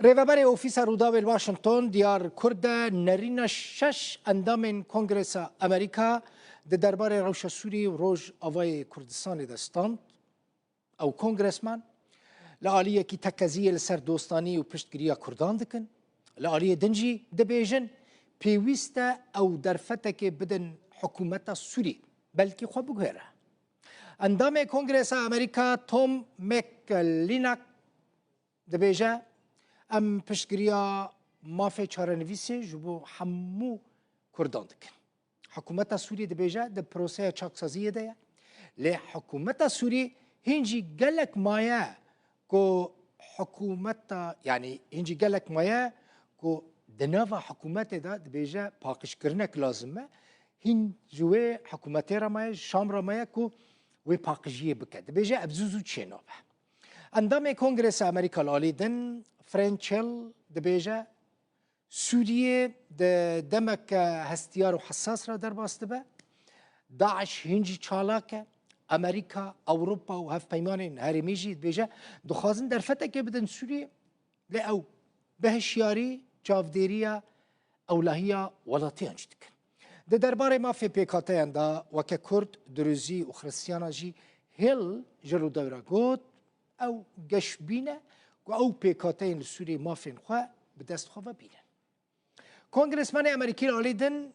ریوبر اوفیس روداوی واشنطن دیار کرد نرین شش اندام کنگرس امریکا در دربار روش سوری و روز آوای کردستان دستان او کنگرسمان لعالیه کی تکزیه لسر دوستانی و پشتگیری کردان دکن لعالیه دنجی دبیجن پیوسته او درفته که بدن حکومت سوری بلکه خواب بگویره اندام کنگرس امریکا توم مکلینک دبیجه ام پشتگیریا مافی چارنویسی جبو همو کردان دکن حکومت سوری دبیجه ده پروسه چاکسازیه ده لی حکومت سوری هنجی گلک مایه کو حکومت یعنی هنجی گلک مایه کو دنوا حکومت ده دبیجه پاکش کرنک لازمه هن جوه حکومت را مایه شام را مایه کو و پاکجیه بکد دبیجه ابزوزو چینابه اندام کنگرس امریکا لالیدن فرانچل دبیجه سوریه دمک هستیار و حساس را در باسته به داعش هنجی چالاکه امریکا اوروپا و هف پیمان هرمیجی دبیجه دخوازن در فتح که بدن سوریه لی او بهشیاری جاودیریا اولهیا ولاتی انجدکن ده درباره ما فی پیکاته اندا وکه کرد دروزی و خرسیانا جی هل جلو دورا گود او گشبینه و او پیکاتین سوری مافین خواه به دست خواه بینن کنگرسمان امریکی رالیدن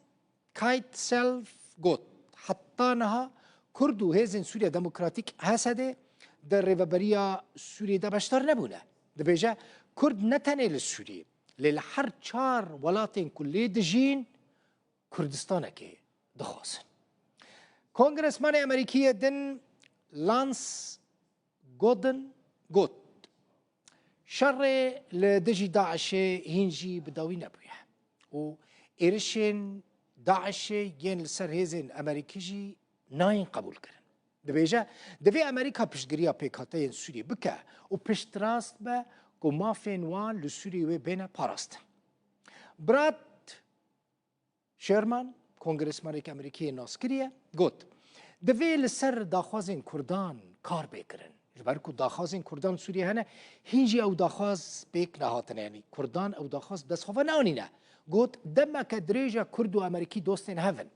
کایت سلف گوت حتی نها کرد و هیزن سوریا دموکراتیک هسده در ریوبریا سوری ده بشتر نبونه ده بیجه کرد نتنه لسوری لیل هر چار ولاتین کلی دجین کردستانه که دخواسن کنگرسمان امریکی دن لانس گودن گوت شر لدجي داعش هنجي بداوي نبويه و إيرشين داعش ين لسر هيزن أمريكيجي ناين قبول كرن دبيجا دبي أمريكا بشجريا بيكاتين سوري بكا و بشتراست با كو ما فين وان لسوري و بين باراست برات شيرمان كونغرسمان أمريكي ناسكريا قلت دبي لسر داخوازين كردان كار بيكرن برکو داخوازین کردان سوریه هنه هیچی او داخواز بیک نهاتنه یعنی کردان او داخواز دست خواه نانینه گوت دمه که دریجه کرد و امریکی دوستین هفن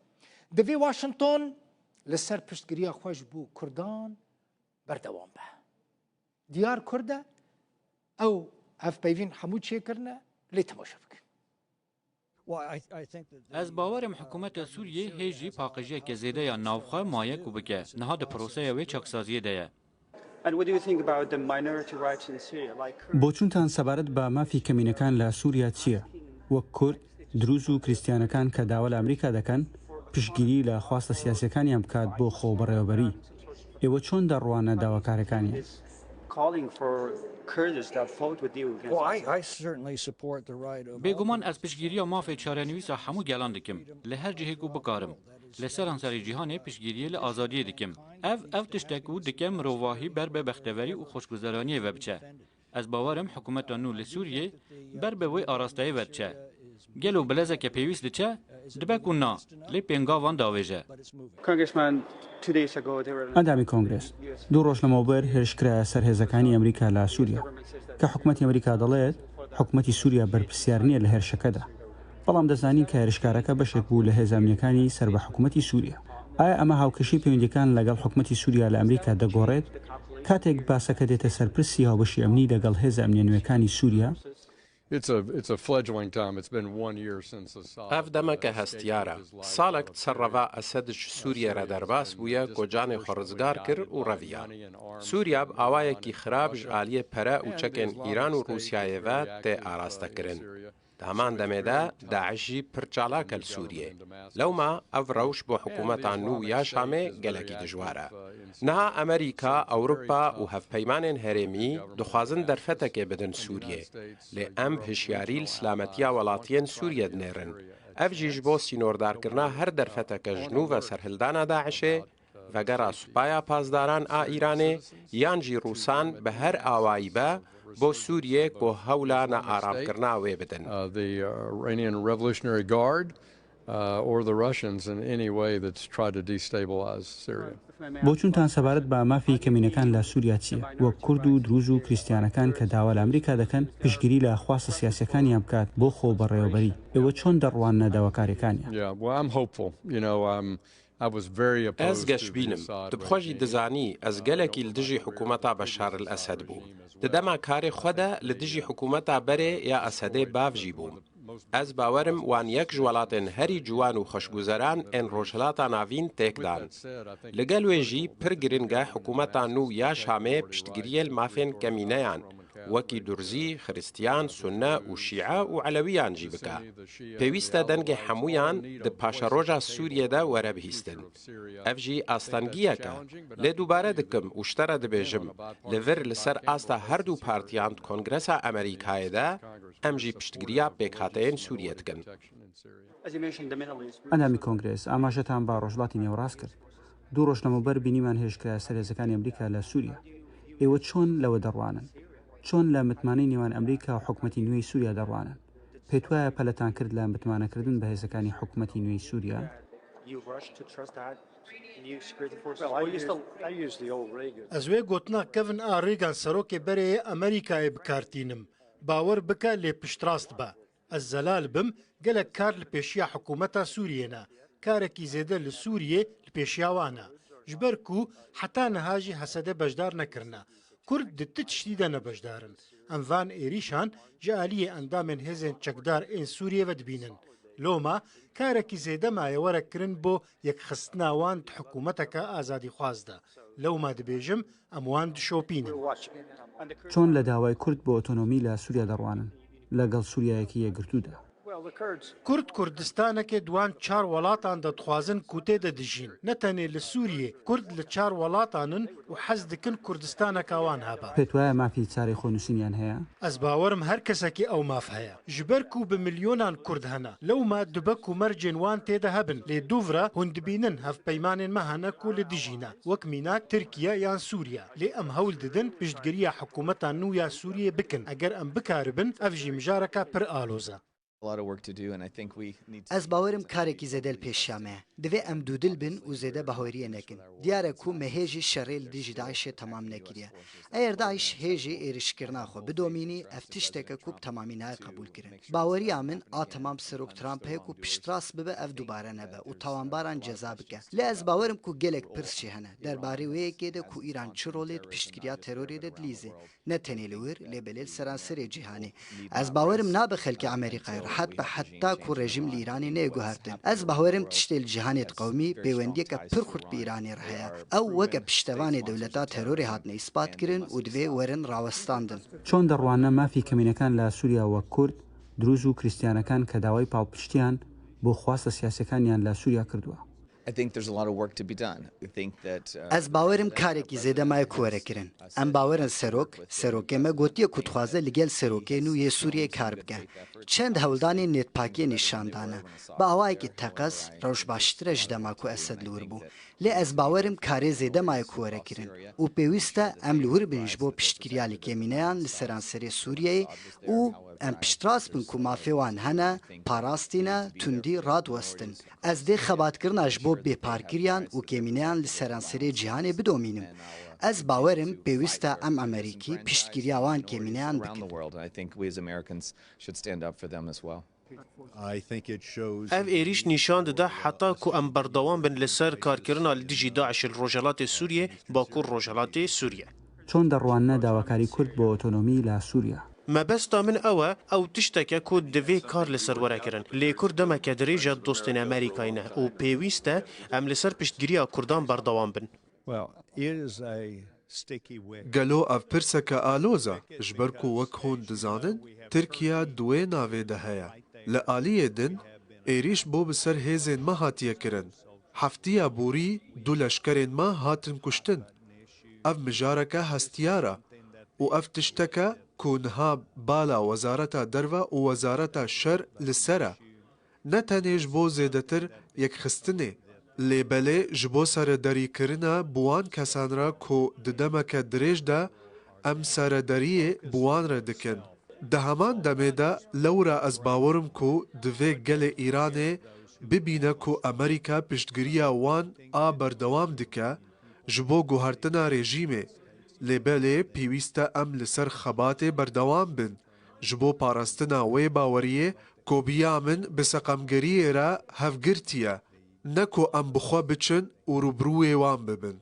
دوی واشنطن لسر پشتگیری خوش بو کردان بردوام به دیار کرده او اف بیوین حمود چه کرنه لی تماشا بکن از باورم حکومت سوریه هیچی پاقجیه که زیده یا ناوخواه مایه کو بکه نها ده پروسه وی چاکسازیه ده بۆچونتان سەبارەت بە مافی کەمینەکان لە سووریا چییە؟ وەک کورد، دروز و کریستیانەکان کە داوا لە ئەمریکا دەکەن پشتگیری لە خواستە سیاسیەکانیان بکات بۆ خۆبەڕێوەبەری. ئێوە چۆن دەڕوانە داواکارەکانی؟ بێگومان ئەس پشتگیریە مافی چارەنویسە هەموو گەلان دکم لە هەر جهێک و بکارم لسر انصاری جهان پشگیری لآزادی دکم اف تشتکو دکم مرواهی بر به بختوری و خوشگذرانی و بچه از باورم حکومت نو لسوریه بر به وی آراستایی و بچه گلو بلزه که پیویس لچه دبکو نا لی پنگاوان داویجه ئەندامی کۆنگرس دوو ڕۆژ لەمەوبەر هێرشکرایە سەرهێزەکانی ئەمریکا لە سووریا کە حکومەتی ئەمریکا دەڵێت حکومەتی سووریا بەرپرسیار نییە لە هێرشەکەدا بەڵام دەزانین کە هێرشکارەکە بەشێک بوو لە هێزانامنیەکانی سەر بە حکومەتی سووریا ئایا ئەمە هاوکەشی پەیوەندیەکان لەگەڵ حکومەتی سووریا لە ئەمریکا دەگۆڕێت کاتێک باسەکە دێتە سەرپرسی هاوبەشی ئەمنی لەگەڵ هێز ئەمنیە نوێەکانی سووریا اف دمك هستيارة سالك تصرفا أسدش سوريا ردرباس بويا كوجان خرزگار كر و رويا سوريا بأوايا كي خراب جعالية برا و چكن إيران و روسيا يوات تي آراستا كرن دامان دمدا داعشي پرچالاك السورية لو ما اف روش بو حكومت عنو يا شامي گلكي دجوارا نها امريكا اوروبا و هف پیمان هرمي دخوازن در فتك بدن سورية لأم هشياري السلامتيا ولاتين سوريا دنيرن اف جيش بو سينوردار کرنا هر در فتك جنوب سرهلدانا داعشه وگرا سپایا پاسداران آ ایرانه یانجی روسان به هر آوائی با بۆ سووریێک بۆ هەولا نەئارامکردنا وێ بدەن. The Iranian Revolutionary Guard or the Russians in any way that's tried to destabilize Syria. بۆ چونتان سەبارەت بە مافی کەمینەکان لە سووریا چییە؟ وەک کورد و دروز و کریستیانەکان کە داوا لە ئەمریکا دەکەن پشتگیری لە خواستە سیاسەکانیان بکات بۆ خۆ بەڕێوەبەری ئێوە چۆن دەڕوانە داواکاریەکانیان؟ ئەس گەشت بینم دبخۆشی دەزانی ئەس گەلێکی لە دژی حکوومەتا بەشار الئەسەد بوو دەدەما کارێ خۆدا لە دژی حکوومەتا بەرێ یا ئەسەدێ بافژی بووم ئەس باوەرم وان یەک ژوڵاتن هەری جوان و خۆشگوزەران ئەن ڕۆژهەڵاتا ناوین تێکدان لەگەل وێژی پر گرنگە حکوومەتان و یا شامێ پشتگیریە مافێن کەمینەیان وەکی دورزی خریستیان سونە و شیعە و عەلەویان جی بکە پێویستە دەنگێ هەمویان دە پاشە ڕۆژا سووریەدا وەرە بهیستن ئەف ژی ئاستانگیەکە لێ دووبارە دکم و شتەرە دەبێژم لەڤر لەسەر ئاستا هەردوو پارتیان کۆنگرەسا ئەمریکایەدا ئەم ژی پشتگیریە پێکهاتەیەن سووریە دکن ئەندامی کۆنگرێس ئاماژەتان با ڕۆژڵاتی نێوەڕاست کرد 2 ڕۆژ لەمەوبەر بینیمان هێشکرا سەرهێزەکانی ئەمریکا لە سووریا ئێوە چۆن لەوە دەڕوانن چۆن لە متمانەی نێوان ئەمریکا و حکوومەتی نوێی سووریا دەڕوانن پێت وایە پەلەتان کرد لە متمانەکردن بە هێزەکانی حکوومەتی نوێی سووریا Ez wê gotina kevin a rêgan serokê berê Amerîkayê bikartînim. Bawer bike lê piştrast be. Ez zelal bim gelek kar li pêşiya hikûmeta Sûriyê ne. Karekî zêde li Sûriyê li pêşiya wan e. Ji ber ku heta niha jî hesedê bejdar nekirine. Kurd di ti tiştî de ne bejdarin. Em van êrîşan ji aliyê endamên hêzên çekdar ên Sûriyê ve dibînin. Loma karekî zêde maye were kirin bo yekxistina wan di hikûmeteka azadîxwaz de. Lewma dibêjim em wan dişopînin. چۆن لە داوای کورد بۆ ئۆتۆنۆمی لە سووریا دەڕوانن لەگەڵ سووریایەکی یەکگرتوودا Kurd Kurdistanekê duan çar welatan de dixwazin ku tê de dijîn. Ne tenê li Sûriyê Kurd li çar welatanin û hez dikin Kurdistaneka wan hebe. پێت وایە مافی چارەی خۆنووسینیان هەیە؟ Ez bawerim her kesekî ew maf heye. Ji ber ku bi milyonan Kurd hene. Lewma dibe ku mercên wan tê de hebin. Lê dûvra hûn dibînin hevpeymanên me hene ku li dijîne. Wek mînak Tirkiye yan Sûriye. Lê em hewl didin piştgiriya hikûmeta nû ya Sûriyê bikin. Eger em bikaribin ev jî mijareka pir aloz e. Ez bawerim karekî zêde li pêşiya me divê em dûdil bin û zêde bahoriyê nekin diyar e ku me hêjî şerê li dijî Daişê temam nekiriye eger Daîş hêjî êrişkirina xwe bidomînî ev tişteke ku bi temamî naye qebûl kirin baweriya min a temam Serok Trump heye ku piştrast bibe ev dubare nebe û tawanbaran ceza bike lê ez bawerim ku gelek pirs jî hene derbarê wê yekê de ku îran çi rolê di piştgiriya terorê de dilîze ne tenê li wir lê belê seranserê cîhanê ez bawerim nabe xelkê Amerîkayê حتى حتى كو رژیم ایرانی نگوهرتن از باورم تشتیل جهانیت قومی پیوندی که پر خورد به ایرانی رهیا او وک پشتوان دولتا تروری هات نه اثبات کردن او دوی ورن راوستاندن چۆن دەڕوانە مافی کەمینەکان لە سووریا وەک کورد دروز و کریستیانەکان کە داوای پاڵپشتیان بۆ خواستە سیاسەکانیان لە سووریا کردووە Ez bawerim karekî zêde maye ku were kirin. Em bawerin serokê me gotiye ku dixwaze li gel serokên û yê Sûriyê kar bike. Çend hewldanên nêtpakiyê nîşan dane. Bi awayekî teqez rewş baştir ji dema ku Esed li wir bû. Lê ez bawerim karê zêde maye ku were kirin. û pêwîst e em li wir bin ji bo piştgiriya li kemîneyan li seranserê Sûriyeyê û em piştrast bin ku mafê wan hene, parastîne, tundî radwestin. Ez dê xebatkirina ji bo bêparkiriyan û kemîneyan li seranserê cîhanê bidomînim. Ez bawerim pêwîst e em Amerîkî piştgiriya wan kemîneyan bikin. Ev êriş nîşan dide heta ku em berdewam bin li ser karkirina li dijî Daişê li Rojhilatê Sûriyê bakur Rojhilatê Sûriye. چۆن دەڕوانە داواکاری کورد بۆ ئۆتۆنۆمی لە سووریا مەبەستا من ئەوە ئەو تشتێکە کو divê kar li ser werekirin lê Kurd demeke dirêja dostên Amerîkayê ne û pêwîst e em li ser piştgiriya Kurdan berdewam bin. Gelo ev pirseke aloza ji ber ku wek hûn dizanin Tirkiya duê navê de heye. Li aliyê din êrîş bo bi ser hêzên me hatiye kirin. Heftiya borî du leşkerên me hatin kuştin. Ev mijareke hestiyar e û ev tişteke ku niha bala Wezareta Derve û Wezareta Şer li ser e. Ne tenê ji bo zêdetir yekxistinê lê belê ji bo seredarîkirina bi wan kesan re ku di demeke dirêj de em seredariyê bi wan re dikin. Di heman demê de lewra ez bawerim ku di vê gelê Îranê ببینە کو ئەمریکا پشتگیریە وان ئا بەردەوام دکە ji bo guhartina rejîmê lêbelê pêwîst e em li ser xebatê berdewam bin ji bo parastina wê baweriyê kobiya min bi seqemgeriyê re hevgirtiye ne ku em bi xwe biçin û rûbrûyê wan bibin.